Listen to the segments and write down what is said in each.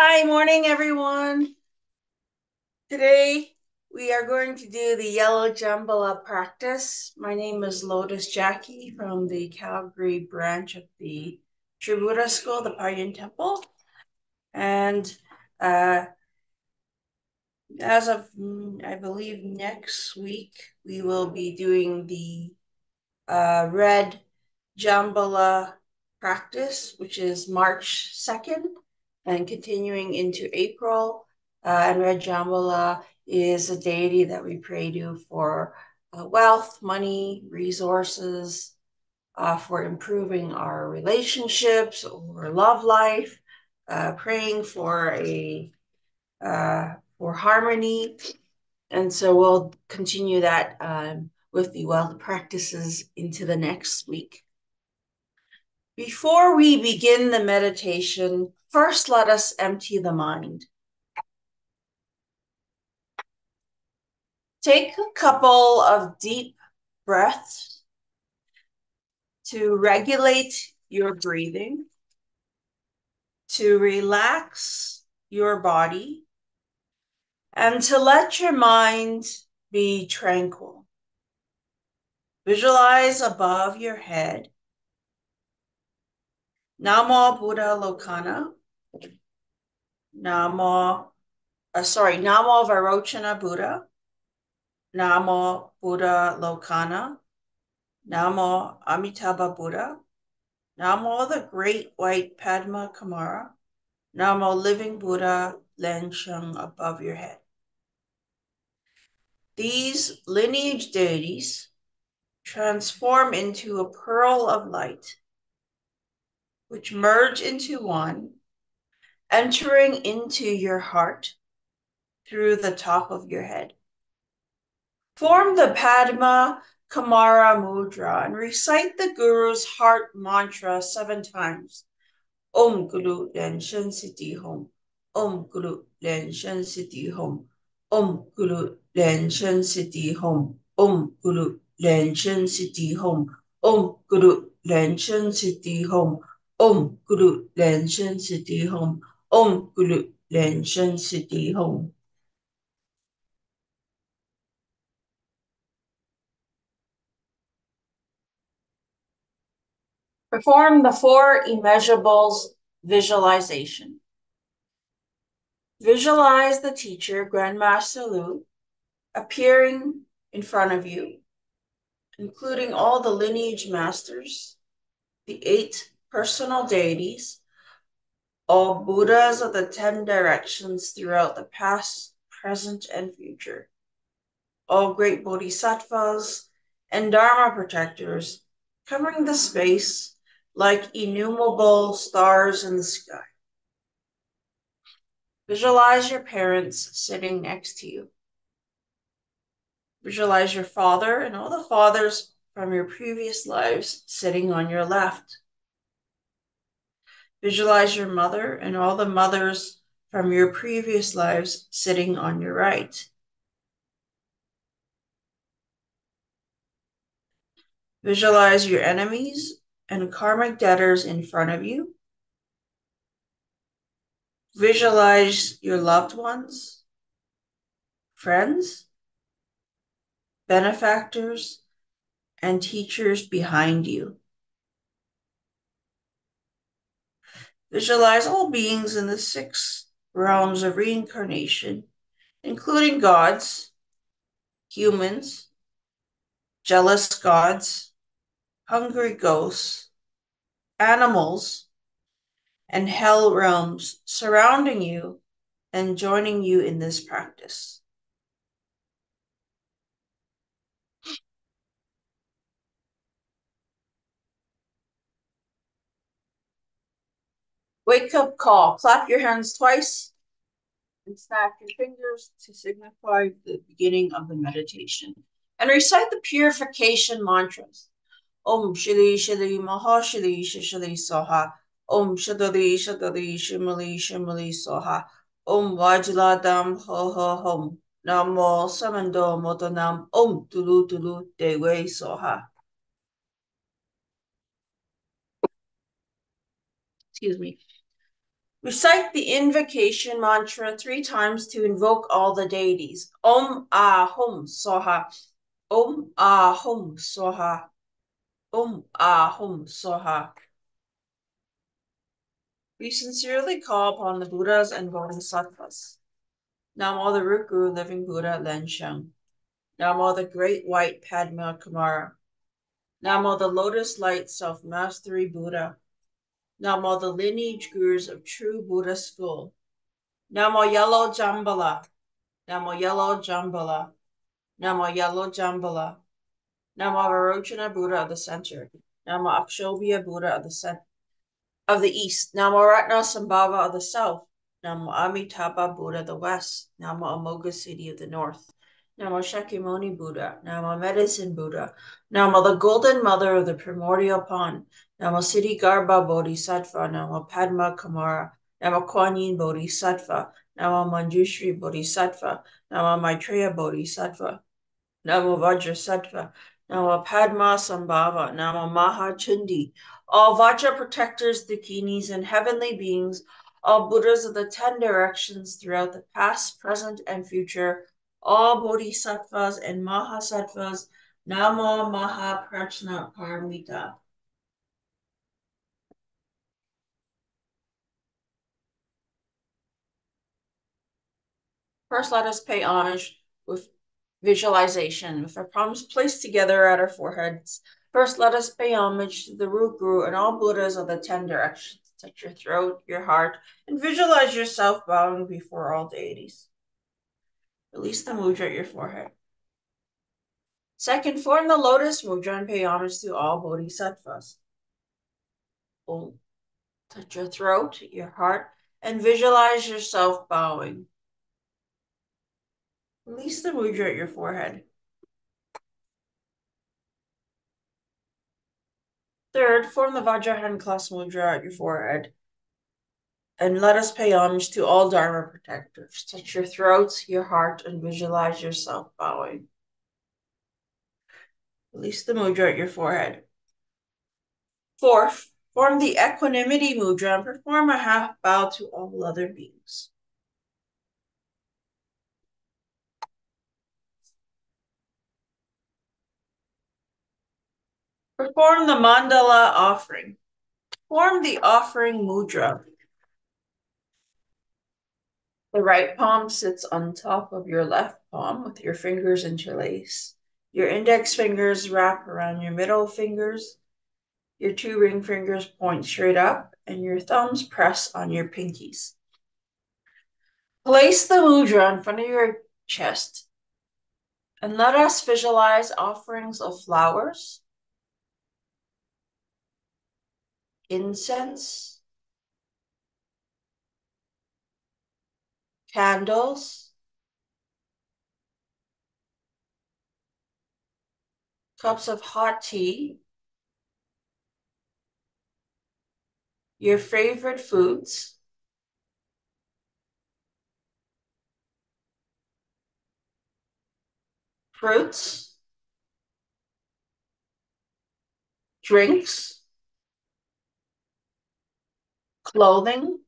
Hi, morning everyone. Today we are going to do the yellow Jambhala practice. My name is Lotus Jackie from the Calgary branch of the Sri Buddha School, the Paryan Temple. And as of, I believe, next week, we will be doing the red Jambhala practice, which is March 2nd and continuing into April. And Red Jambhala is a deity that we pray to for wealth, money, resources, for improving our relationships or love life, praying for for harmony. And so we'll continue that with the wealth practices into the next week. Before we begin the meditation, first let us empty the mind. Take a couple of deep breaths to regulate your breathing, to relax your body, and to let your mind be tranquil. Visualize above your head Namo Buddha Lokana, Namo Varochana Buddha, Namo Buddha Lokana, Namo Amitabha Buddha, Namo the Great White Padma Kumara, Namo Living Buddha Lensheng above your head. These lineage deities transform into a pearl of light, which merge into one, entering into your heart through the top of your head. Form the Padma Kumara Mudra and recite the Guru's heart mantra 7 times. Om Guru Lenshan Siddhi Hom. Om Guru Lenshan Siddhi Hom. Om Guru Lenshan Siddhi Hom. Om Guru Lenshan Siddhi Hom. Om Guru Lenshan Siddhi Hom. Om Guru Lenshan Siddhi Hom. Om Guru Lenshan Siddhi Hom. Perform the 4 immeasurables visualization. Visualize the teacher, Grandmaster Lu, appearing in front of you, including all the lineage masters, the 8 personal deities, all Buddhas of the 10 directions throughout the past, present, and future, all great bodhisattvas and dharma protectors, covering the space like innumerable stars in the sky. Visualize your parents sitting next to you. Visualize your father and all the fathers from your previous lives sitting on your left. Visualize your mother and all the mothers from your previous lives sitting on your right. Visualize your enemies and karmic debtors in front of you. Visualize your loved ones, friends, benefactors, and teachers behind you. Visualize all beings in the 6 realms of reincarnation, including gods, humans, jealous gods, hungry ghosts, animals, and hell realms surrounding you and joining you in this practice. Wake up call. Clap your hands twice and snap your fingers to signify the beginning of the meditation. And recite the purification mantras. Om Shri Shri Maha Shri Shri Soha. Om Shadari Shadari Shimali Shimali Soha. Om Vajladam Ho Ho Hom. Namo Samando Motanam Om Tulu Tulu Dewe Soha. Excuse me. Recite the invocation mantra 3 times to invoke all the deities. Om Ahum Soha. Om Ahum Soha. Om Ahum Soha. We sincerely call upon the Buddhas and Bodhisattvas. Namo the root guru living Buddha Len Sheng. Namo the great white Padma Kumara. Namo the lotus light self-mastery Buddha. Namo the lineage gurus of true Buddha school. Namo yellow Jambhala. Namo yellow Jambhala. Namo yellow Jambhala. Namo Varochana Buddha of the center. Namo Akshobhya Buddha of the east. Namo Ratna Sambhava of the south. Namo Amitabha Buddha of the west. Namo Amoga City of the north. Namo Shakyamuni Buddha. Namo Medicine Buddha. Namo the golden mother of the primordial pond. Namo Siddhi Garbha Bodhisattva. Namo Padma Kumara. Namo Kuan Yin Bodhisattva. Namo Manjushri Bodhisattva. Namo Maitreya Bodhisattva. Namo Vajrasattva. Namo Padma Sambhava. Namo Maha Chundi. All Vajra protectors, Dakinis, and heavenly beings, all Buddhas of the 10 directions throughout the past, present, and future, all Bodhisattvas and Mahasattvas, Namo Maha Prajna Paramita. First, let us pay homage with visualization, with our palms placed together at our foreheads. First, let us pay homage to the root guru and all Buddhas of the 10 directions. Touch your throat, your heart, and visualize yourself bowing before all deities. Release the mudra at your forehead. Second, form the lotus mudra and pay homage to all bodhisattvas. Om. Touch your throat, your heart, and visualize yourself bowing. Release the mudra at your forehead. Third, form the Vajra hand clasp mudra at your forehead. And let us pay homage to all Dharma protectors. Touch your throat, your heart, and visualize yourself bowing. Release the mudra at your forehead. Fourth, form the equanimity mudra and perform a half bow to all other beings. Perform the mandala offering. Form the offering mudra. The right palm sits on top of your left palm with your fingers interlaced. Your index fingers wrap around your middle fingers. Your two ring fingers point straight up, and your thumbs press on your pinkies. Place the mudra in front of your chest, and let us visualize offerings of flowers, incense, candles, cups of hot tea, your favorite foods, fruits, drinks, clothing,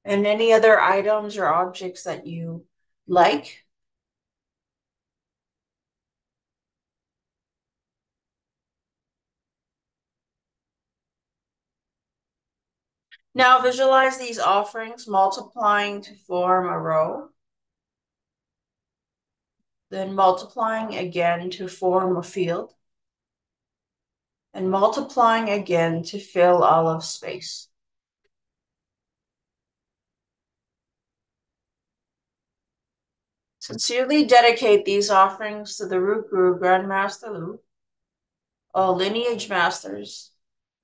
and any other items or objects that you like. Now visualize these offerings multiplying to form a row, then multiplying again to form a field, and multiplying again to fill all of space. Sincerely dedicate these offerings to the Root Guru Grandmaster Lu, all lineage masters,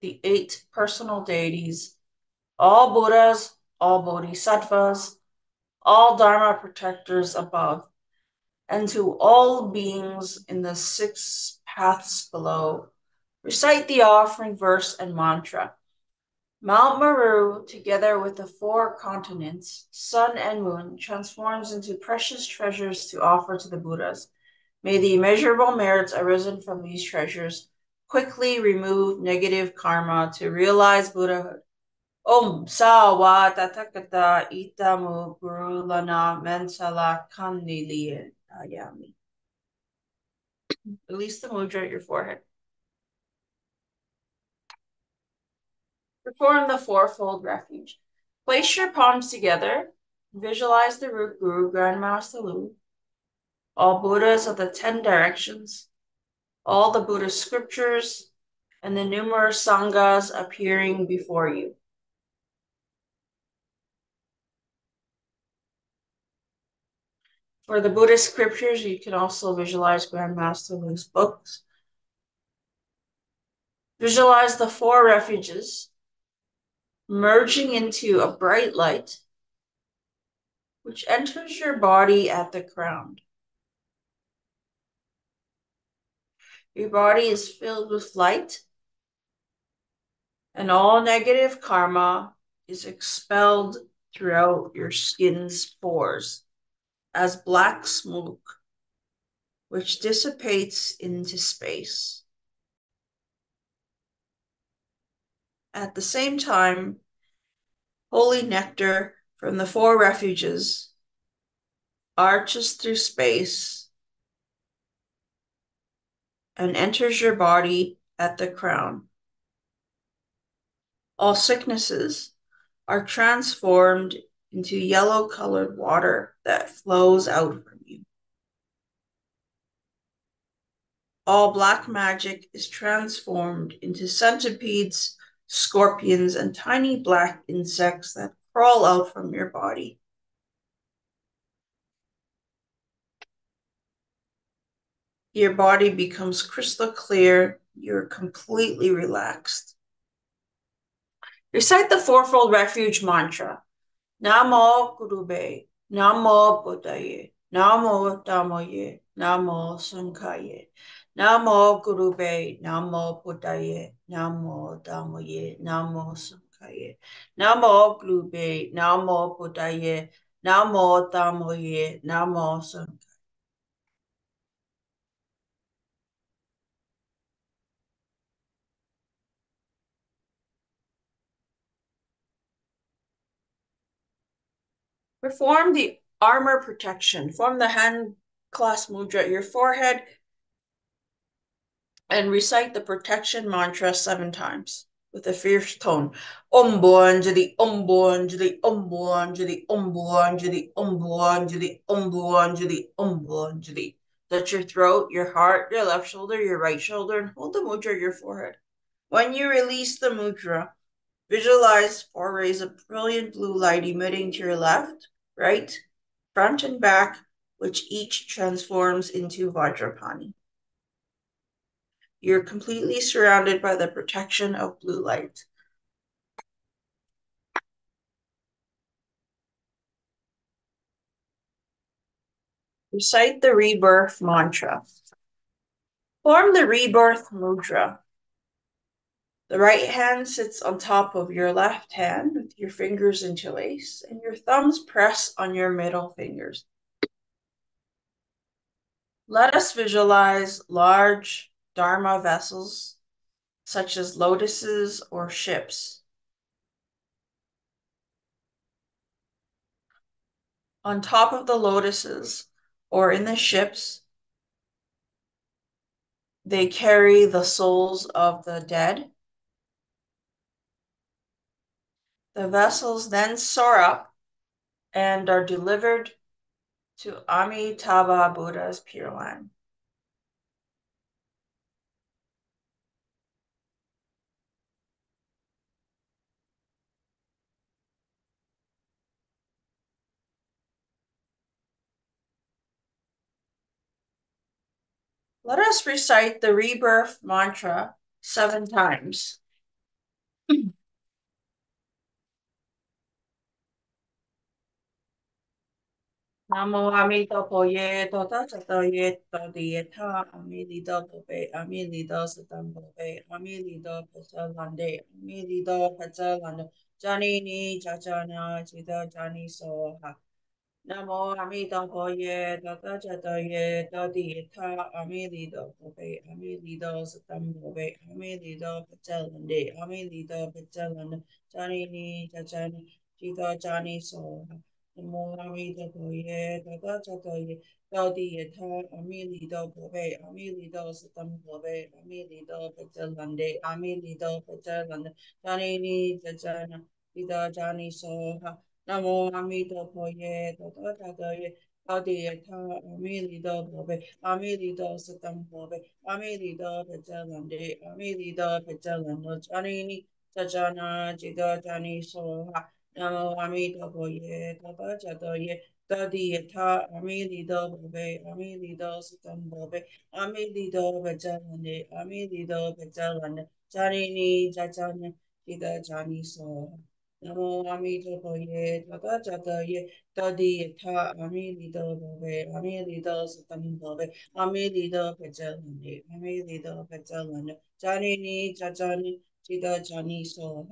the 8 personal deities, all Buddhas, all Bodhisattvas, all Dharma protectors above, and to all beings in the 6 paths below. Recite the offering verse and mantra. Mount Meru, together with the 4 continents, sun and moon, transforms into precious treasures to offer to the Buddhas. May the immeasurable merits arisen from these treasures quickly remove negative karma to realize Buddhahood. Om Sa Wa Tathagata Itamu Guru Lana Mensala Kaniliye Ayami. Release the mudra at your forehead. Perform the fourfold refuge. Place your palms together. Visualize the Root Guru Grandmaster Lu, all Buddhas of the 10 directions, all the Buddhist scriptures, and the numerous sanghas appearing before you. For the Buddhist scriptures, you can also visualize Grandmaster Lu's books. Visualize the 4 refuges merging into a bright light which enters your body at the crown. Your body is filled with light, and all negative karma is expelled throughout your skin's pores as black smoke, which dissipates into space. At the same time, holy nectar from the 4 refuges arches through space and enters your body at the crown. All sicknesses are transformed into yellow-colored water that flows out from you. All black magic is transformed into centipedes, scorpions, and tiny black insects that crawl out from your body. Your body becomes crystal clear. You're completely relaxed. Recite the fourfold refuge mantra. Namo Gurube, Namo Buddhaye, Namo Dhammoye, Namo Sankhaye, Namo Gurube, Namo Buddhaye, Namo Dhammoye, Namo Sankhaye, Namo Gurube, Namo Buddhaye, Namo Dhammoye, Namo Sankhaye. Perform the armor protection. Form the hand clasp mudra at your forehead and recite the protection mantra 7 times. with a fierce tone. Umbuanjali, umbuanjali, umbuanjali, umbuanjali, umbuanjali, umbuanjali, umbuanjali. Touch your throat, your heart, your left shoulder, your right shoulder, and hold the mudra at your forehead. When you release the mudra, visualize 4 rays of brilliant blue light emitting to your left, right, front, and back, which each transforms into Vajrapani. You're completely surrounded by the protection of blue light. Recite the rebirth mantra. Form the rebirth mudra. The right hand sits on top of your left hand with your fingers interlaced, and your thumbs press on your middle fingers. Let us visualize large Dharma vessels, such as lotuses or ships. On top of the lotuses or in the ships, they carry the souls of the dead. The vessels then soar up and are delivered to Amitabha Buddha's Pure Land. Let us recite the rebirth mantra 7 times. Namo Amida Poye, Tota Chata Ye, Todieta, Amilido Bobe, Amilido Satam Bobe, Amilido Petalande, Amilido Petalande, Janini, Jajana, Jida Jani Soha. Namo Amida Poye, Tota Chata Ye, Todieta, Amilido Bobe, Amilido Satam Bobe, Amilido Petalande, Amilido Petalande, Janini, Jajani, Jida Jani Soha. Namo Amida Poye, Tata Chatoye, Gaudi Yata, Amilido Bobe, Amilido Satam Bobe, Amilido Petalande, Amilido Petalande, Janini Jajana, Ida Jani Soha, Namo Amida Poye, Tata Chatoye, Gaudi Yata, Amilido Bobe, Amilido Satam Bobe, Amilido Petalande, Amilido Petalande, Janini Jajana, Jida Jani Soha, Namo Amida Boye, Tata Chatoye, Dadi Ta, Amilido Bobe, Amilido Sitam Bobe, Amilido Bejalane, Amilido Bejalane, Janini Jajane, Ida Jani So. Namo Amida Boye, Tata Chatoye, Dadi Ta, Amilido Bobe, Amilido Sitam Bobe, Amilido Bejalane, Amilido Bejalane, Janini Jajane, Ida Jani So.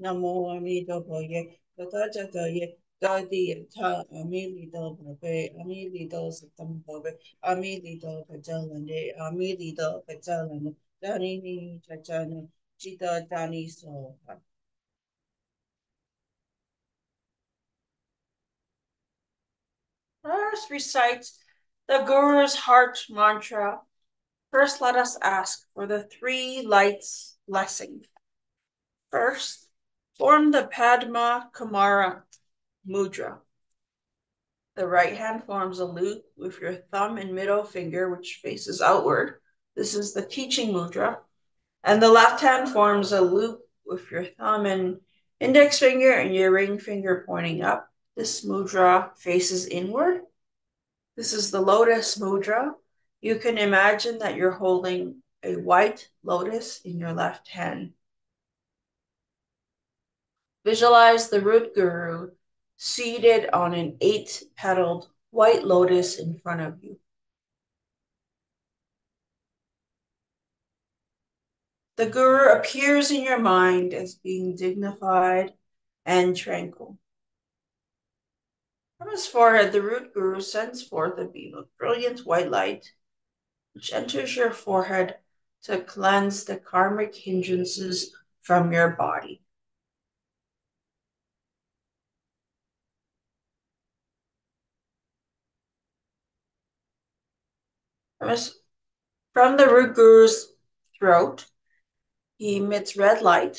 Namo Amida Boye, Tataye, Dadi, Ta, Amilido, Bobe, Amilido, Satam Bobe, Amilido, Pajalande, Amilido, Pajalande, Danini, Chachana, Chita, Dani, So. Let us recite the Guru's heart mantra. First, let us ask for the 3 lights blessing. First, form the Padma Kumara mudra. The right hand forms a loop with your thumb and middle finger, which faces outward. This is the teaching mudra. And the left hand forms a loop with your thumb and index finger and your ring finger pointing up. This mudra faces inward. This is the lotus mudra. You can imagine that you're holding a white lotus in your left hand. Visualize the root guru seated on an 8-petaled white lotus in front of you. The guru appears in your mind as being dignified and tranquil. From his forehead, the root guru sends forth a beam of brilliant white light, which enters your forehead to cleanse the karmic hindrances from your body. From the root guru's throat, he emits red light,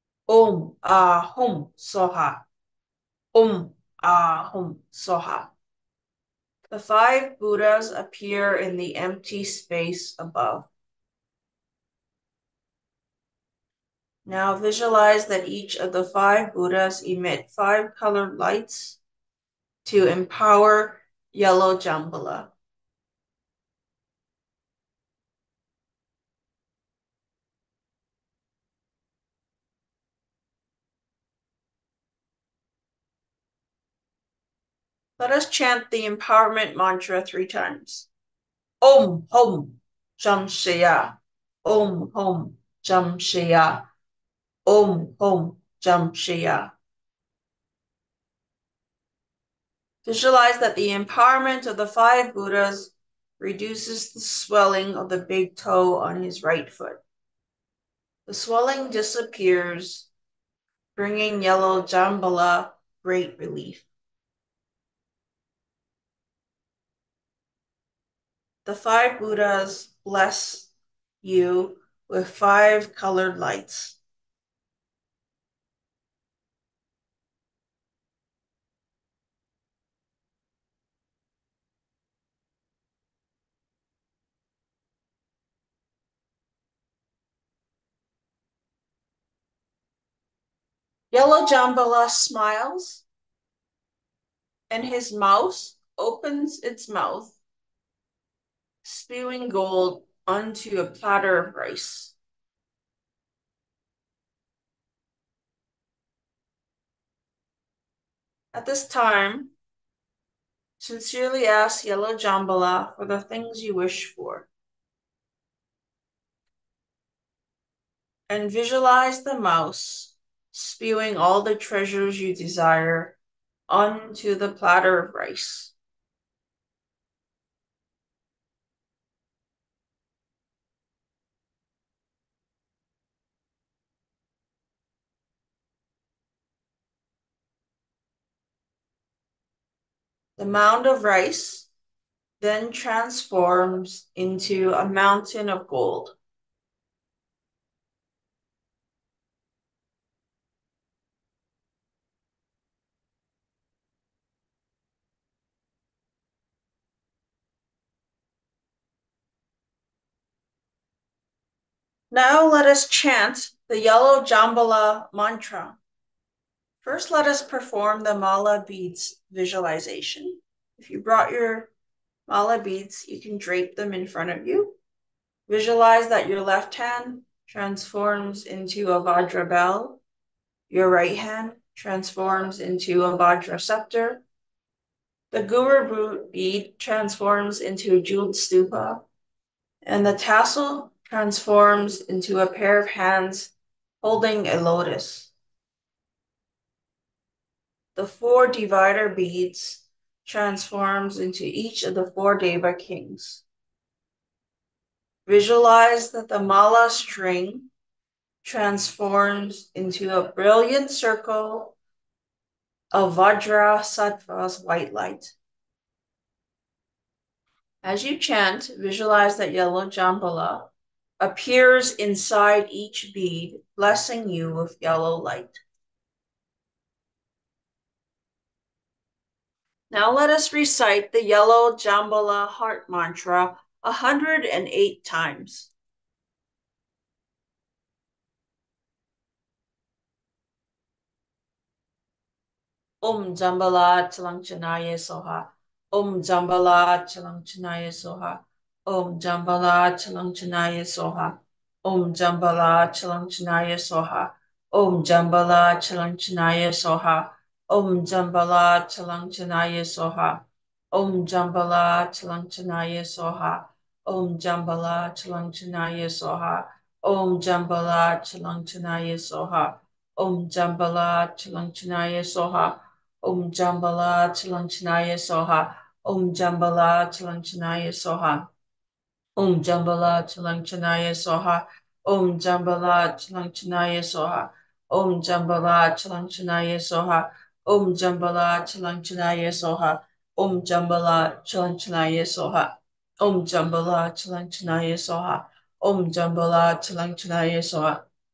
Ahum Soha. Ahum Soha. The five Buddhas appear in the empty space above. Now visualize that each of the five Buddhas emit five colored lights to empower yellow Jambhala. Let us chant the empowerment mantra 3 times. Om Hom Jam Shaya. Om Hom Jam Shaya. Om Hom Jam Shaya. Visualize that the empowerment of the five Buddhas reduces the swelling of the big toe on his right foot. The swelling disappears, bringing yellow Jambhala great relief. The five Buddhas bless you with five colored lights. Yellow Jambhala smiles, and his mouth opens its mouth, spewing gold onto a platter of rice. At this time, sincerely ask Yellow Jambhala for the things you wish for, and visualize the mouse spewing all the treasures you desire onto the platter of rice. The mound of rice then transforms into a mountain of gold. Now let us chant the yellow Jambhala mantra. First, let us perform the mala beads visualization. If you brought your mala beads, you can drape them in front of you. Visualize that your left hand transforms into a Vajra bell. Your right hand transforms into a Vajra scepter. The Guru bead transforms into a jeweled stupa. And the tassel transforms into a pair of hands holding a lotus. The 4 divider beads transforms into each of the 4 Deva kings. Visualize that the mala string transforms into a brilliant circle of Vajra Sattva's white light. As you chant, visualize that yellow Jambhala appears inside each bead, blessing you with yellow light. Now let us recite the yellow Jambhala heart mantra 108 times. Om Jambhala Chalangchanaya Soha. Om Jambhala Chalangchanaya Soha. Om Jambhala Chalangchanaya Soha. Om Jambhala Chalangchanaya Soha. Om Jambhala Chalangchanaya Soha. Om Jambhala Chalangchanaya Soha. Om Jambhala Chalangchanaya Soha. Om Jambhala Chalangchanaya Soha. Om Jambhala Chalangchanaya Soha. Om Jambhala Chalangchanaya Soha. Om Jambhala Chalanchanaya Soha. Om Jambhala Chalanchanaya Soha. Om Jambhala Chalanchanaya Soha. Om Jambhala Chalanchanaya Soha. Om Jambhala Chalanchanaya Soha. Om Jambhala Chalanchanaya Soha. Om Jambhala Chalanchanaya Soha. Om Jambhala Chalanchanaya Soha. Om Jambhala Chalanchanaya Soha.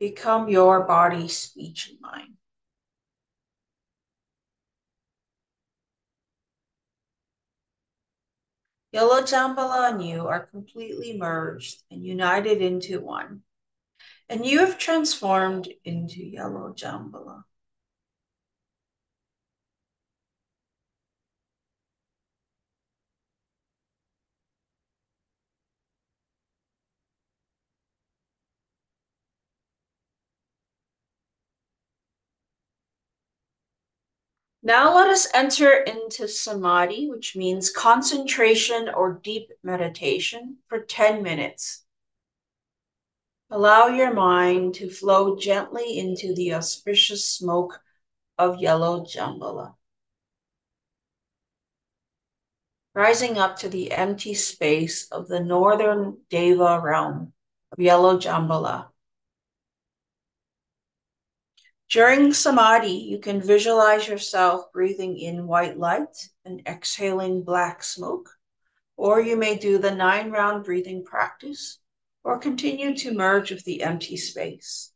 become your body, speech, and mind. Yellow Jambhala and you are completely merged and united into one, and you have transformed into Yellow Jambhala. Now let us enter into samadhi, which means concentration or deep meditation, for 10 minutes. Allow your mind to flow gently into the auspicious smoke of Yellow Jambhala, rising up to the empty space of the northern Deva realm of Yellow Jambhala. During samadhi, you can visualize yourself breathing in white light and exhaling black smoke, or you may do the 9-round breathing practice, or continue to merge with the empty space.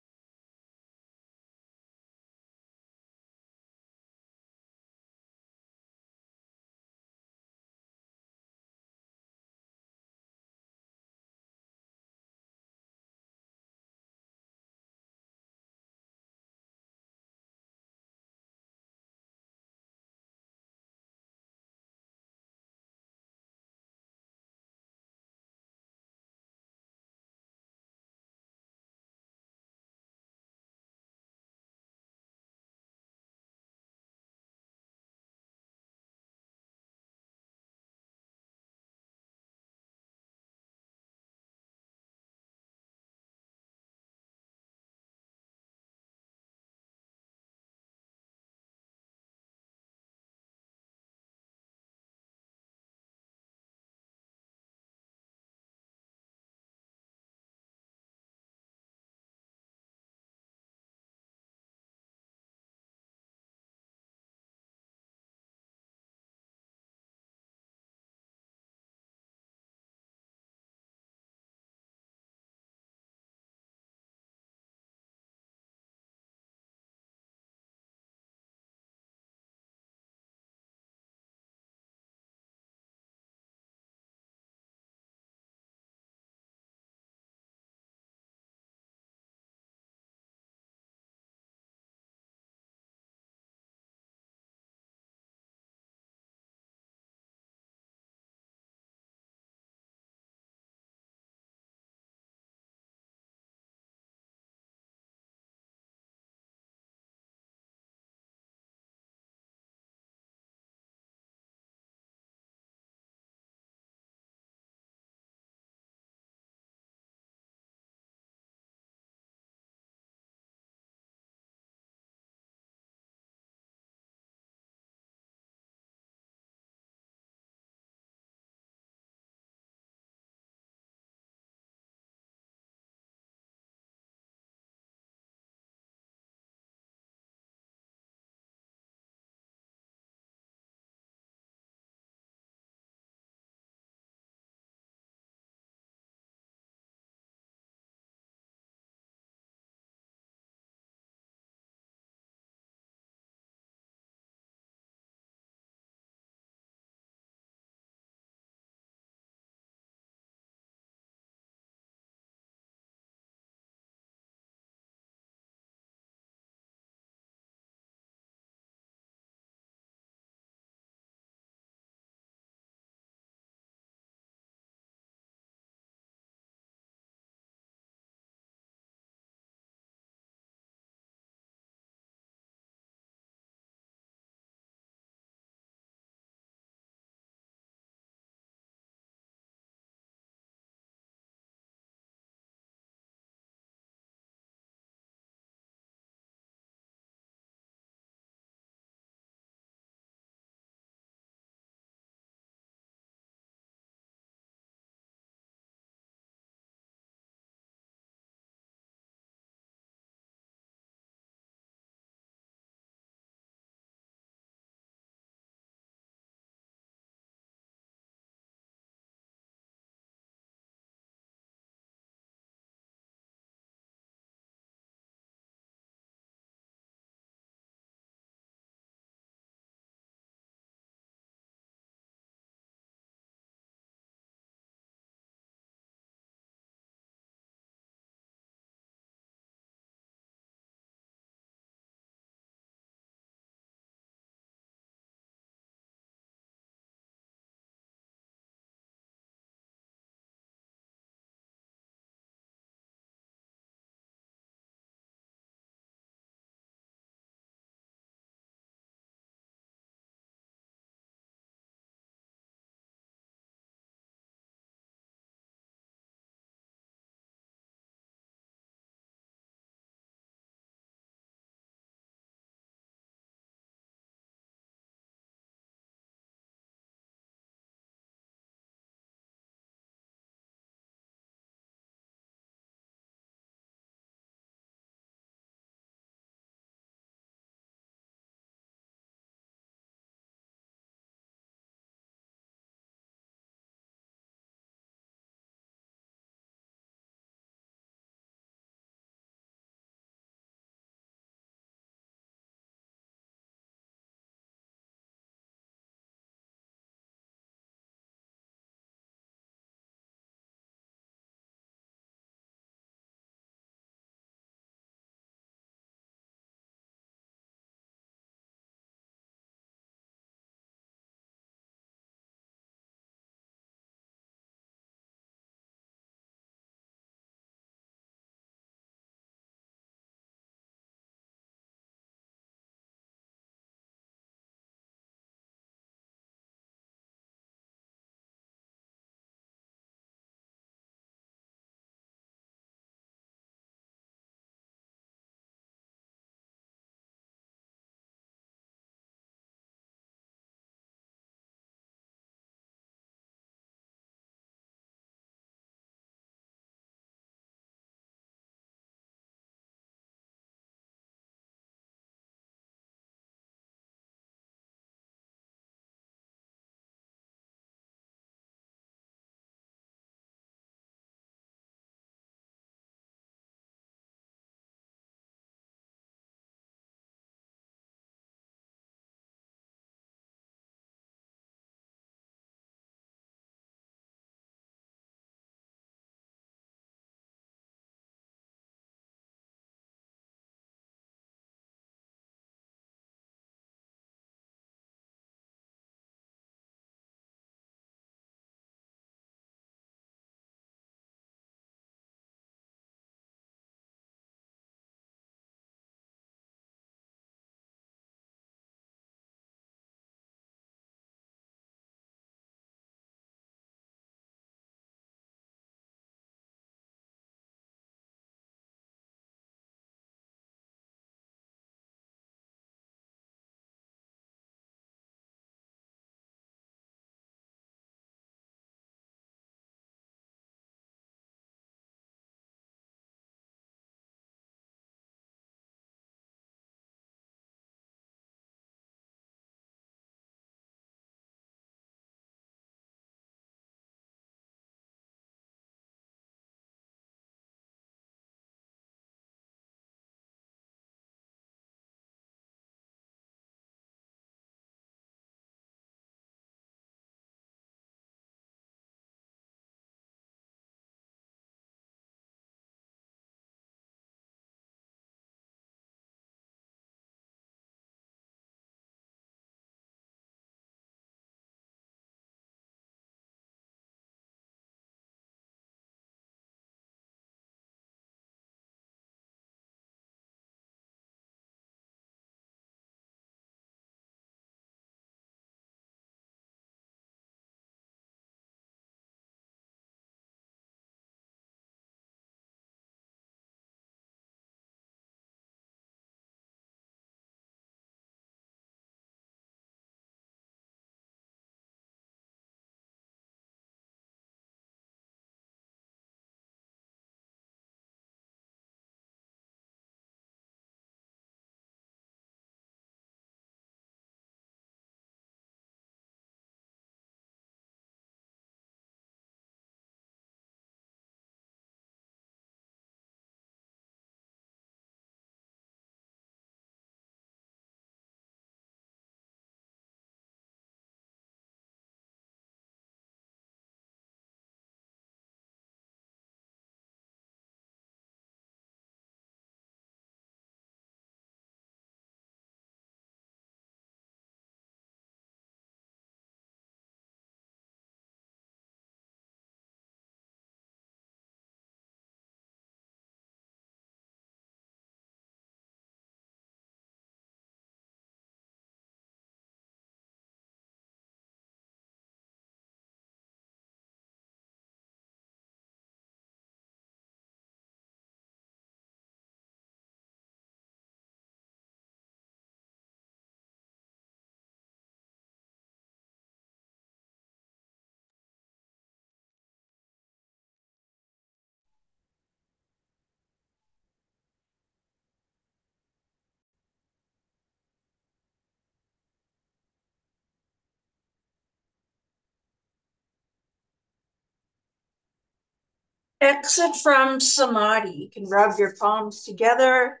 Exit from samadhi. You can rub your palms together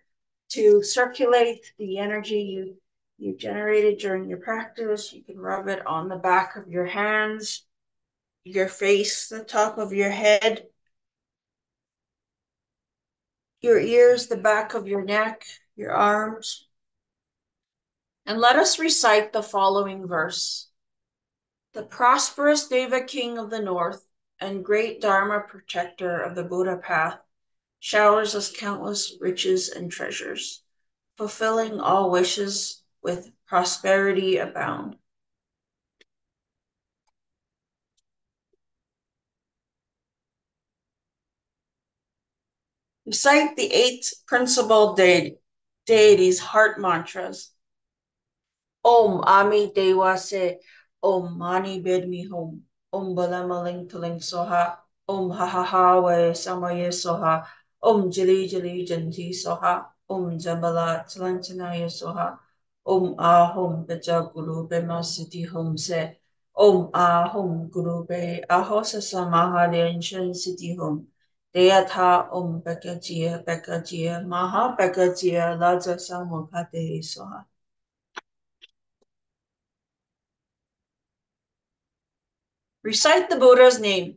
to circulate the energy you generated during your practice. You can rub it on the back of your hands, your face, the top of your head, your ears, the back of your neck, your arms. And let us recite the following verse. The prosperous Deva king of the north and great Dharma protector of the Buddha path showers us countless riches and treasures, fulfilling all wishes with prosperity abound. Recite the eight principal deities' heart mantras. Om Ami Dewa Se, Om Mani Bedmi Hum, Om Balamaling Tuling Soha, Om Hahaha We Samaye Soha, Om Jili Jili Janti Soha, Om Jambhala Talantanaya Soha, Om Ahum Beja Guru Bema Siti Hum Se, Om Ahum Guru Be Ahosasa Mahalianshan Siti Hum, Deyatha Om Bekajia Bekajia Maha Bekajia Laja Samukate Soha. Recite the Buddha's name.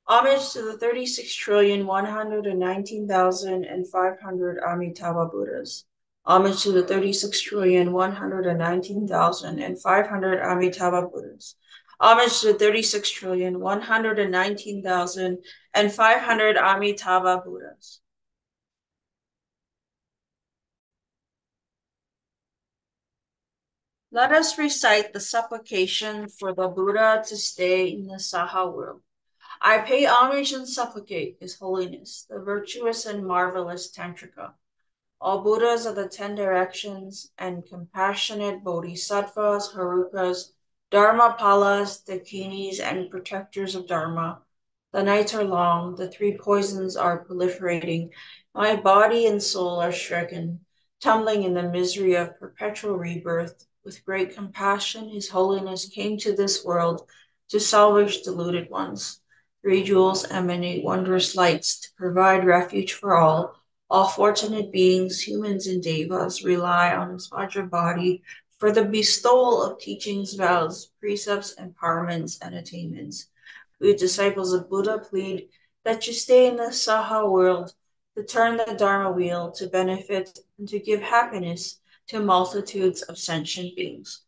Homage to the 36,119,500 Amitabha Buddhas. Homage to the 36,119,500 Amitabha Buddhas. Homage to the 36,119,500 Amitabha Buddhas. Let us recite the supplication for the Buddha to stay in the Saha world. I pay homage and supplicate His Holiness, the virtuous and marvelous Tantrika, all Buddhas of the 10 directions, and compassionate Bodhisattvas, Harukas, Dharmapalas, Dakinis, and protectors of Dharma. The nights are long, the three poisons are proliferating, my body and soul are stricken, tumbling in the misery of perpetual rebirth. With great compassion, His Holiness came to this world to salvage deluded ones. Three jewels emanate wondrous lights to provide refuge for all. All fortunate beings, humans and devas, rely on His Vajra body for the bestowal of teachings, vows, precepts, empowerments, and attainments. We disciples of Buddha plead that you stay in the Saha world to turn the Dharma wheel, to benefit and to give happiness to multitudes of sentient beings.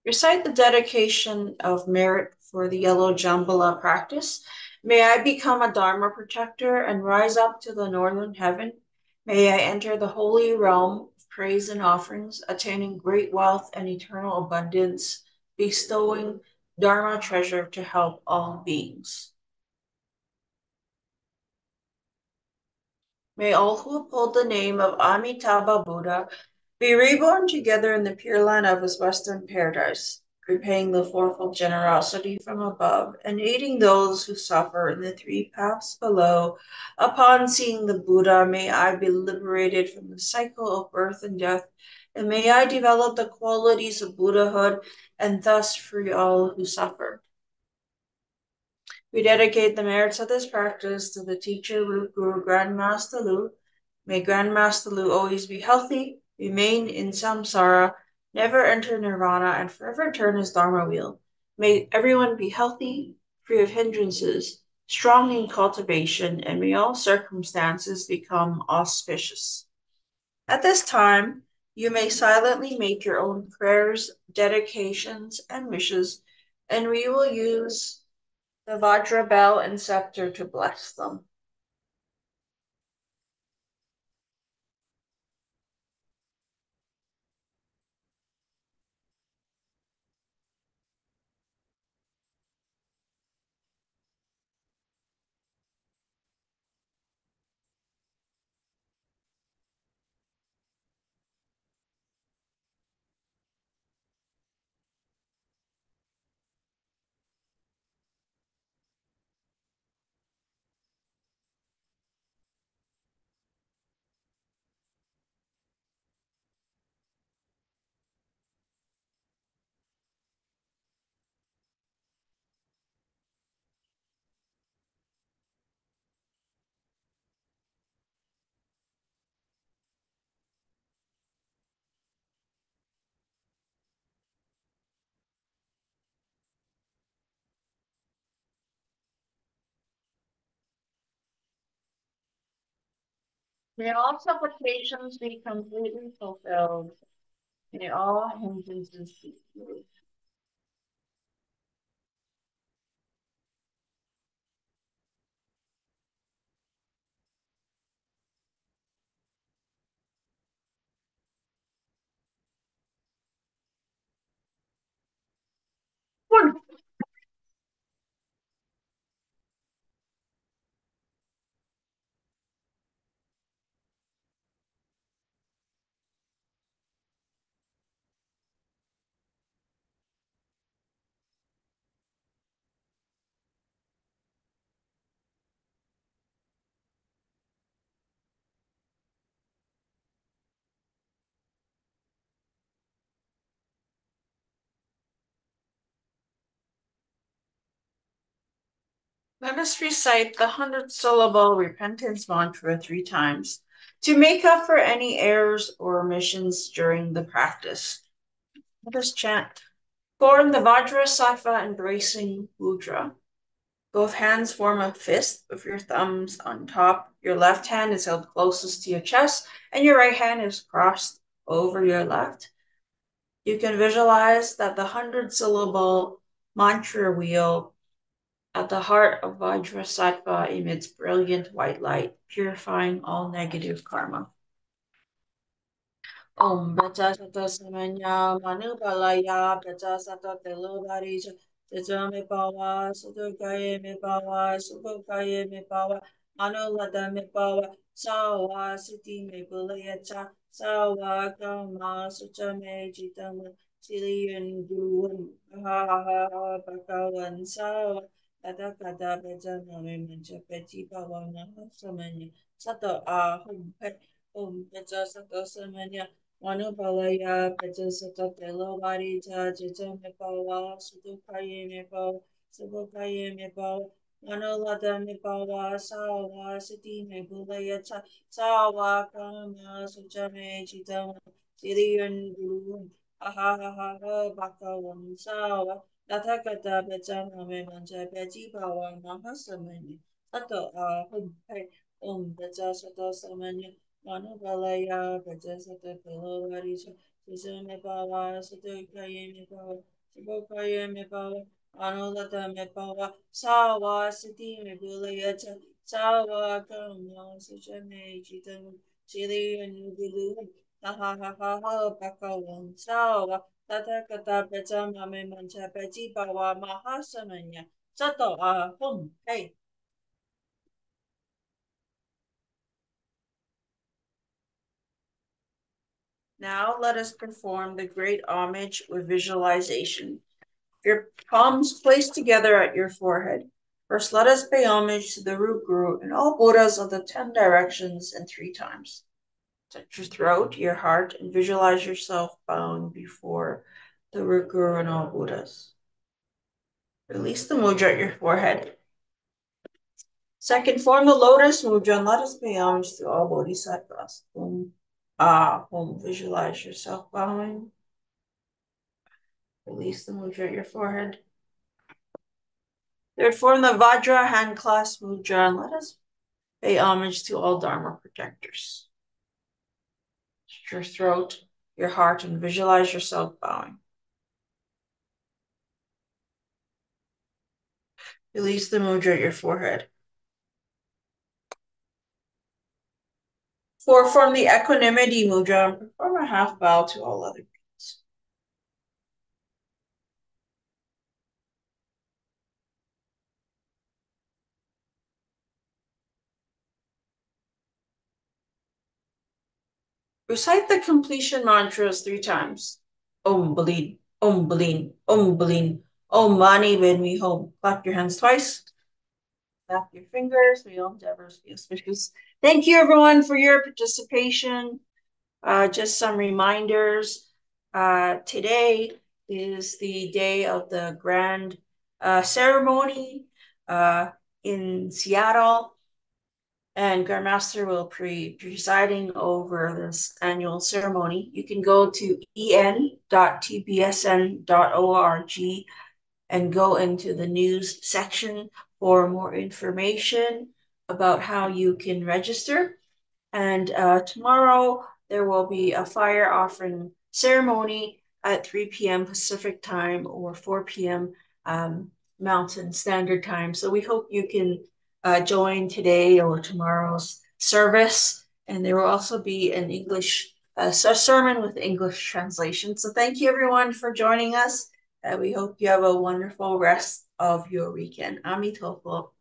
Recite the dedication of merit for the yellow Jambhala practice. May I become a Dharma protector and rise up to the northern heaven. May I enter the holy realm of praise and offerings, attaining great wealth and eternal abundance, bestowing Dharma treasure to help all beings. May all who uphold the name of Amitabha Buddha be reborn together in the Pure Land of His Western Paradise, repaying the fourfold generosity from above and aiding those who suffer in the three paths below. Upon seeing the Buddha, may I be liberated from the cycle of birth and death, and may I develop the qualities of Buddhahood and thus free all who suffer. We dedicate the merits of this practice to the teacher, Root Guru Grandmaster Lu. May Grandmaster Lu always be healthy, remain in samsara, never enter nirvana, and forever turn his dharma wheel. May everyone be healthy, free of hindrances, strong in cultivation, and may all circumstances become auspicious. At this time, you may silently make your own prayers, dedications, and wishes, and we will use the Vajra bell and scepter to bless them. May all supplications be completely fulfilled. May all hindrances be removed. Let us recite the 100-syllable repentance mantra 3 times to make up for any errors or omissions during the practice. Let us chant. Form the Vajrasattva embracing mudra. Both hands form a fist with your thumbs on top. Your left hand is held closest to your chest, and your right hand is crossed over your left. You can visualize that the 100-syllable mantra wheel at the heart of Vajrasattva emits brilliant white light, purifying all negative karma. Om Beta Sato Samanya Manu Balaya Beta Sato Telobari Sato Me Pawa Sato Kaye Me Pawa Sato Kaye Me Pawa Manu Lada Me Pawa Sawa Siti Me Bulaya Cha Sawa Kama Sucha Me Jitama Siliyan Gurun Ha Ha Ha Bakawan Sawa Kata Kata Beta Mame Mancha Peti Pawa Maha Samanya Sato Ahum Pet Om Beta Sato Samanya Manupalaya Petasata Telovarita Jita Mepawa Sudukaye Mepaw Subukaye Mepaw Manolata Mepawa Sawa Siti Mebulayata Sawa Kama Suchame Jita Siriyan Guru Ahahaha Bakawan Sawa Tathakata Petsamame Mancha Peti Pawa Mahasamani Sato Ahum Pe Om Petasata Samanya Manupalaya Pajasata Pilavarisa Sisame Pava Satukaya Mipava Subokaya Mipava Anulata Mipava Sawa Siti Mipulayata Sawa Kama Suchame Chitam Chili and Nugulu Ha ha ha ha ha Pakawan Sawa Tata Kata Peta Mame Mancha Peti Pawa Mahasamanya Sato Ahum Hey. Now let us perform the great homage with visualization. Your palms placed together at your forehead. First, let us pay homage to the root guru and all Buddhas of the 10 directions and 3 times. Touch your throat, your heart, and visualize yourself bowing before the root guru and all Buddhas. Release the mudra at your forehead. Second, form the lotus mudra and let us pay homage to all bodhisattvas. Visualize yourself bowing. Release the mudra at your forehead. Third, form the Vajra hand clasp mudra and let us pay homage to all Dharma protectors. Touch your throat, your heart, and visualize yourself bowing. Release the mudra at your forehead. 4, form the equanimity mudra and perform a half bow to all other beings. Recite the completion mantras 3 times. Om Baleen, Om Baleen, Om Baleen, Om Mani Padme Hum. Clap your hands twice. Snap your fingers. May all endeavors be auspicious. Thank you, everyone, for your participation. Just some reminders. Today is the day of the grand ceremony in Seattle, and Grandmaster will be presiding over this annual ceremony. You can go to en.tbsn.org and go into the news section for more information about how you can register. And tomorrow there will be a fire offering ceremony at 3 p.m. Pacific time or 4 p.m. Mountain Standard Time. So we hope you can join today or tomorrow's service. And there will also be an English a sermon with English translation. So thank you everyone for joining us. We hope you have a wonderful rest of your weekend. Amitofo.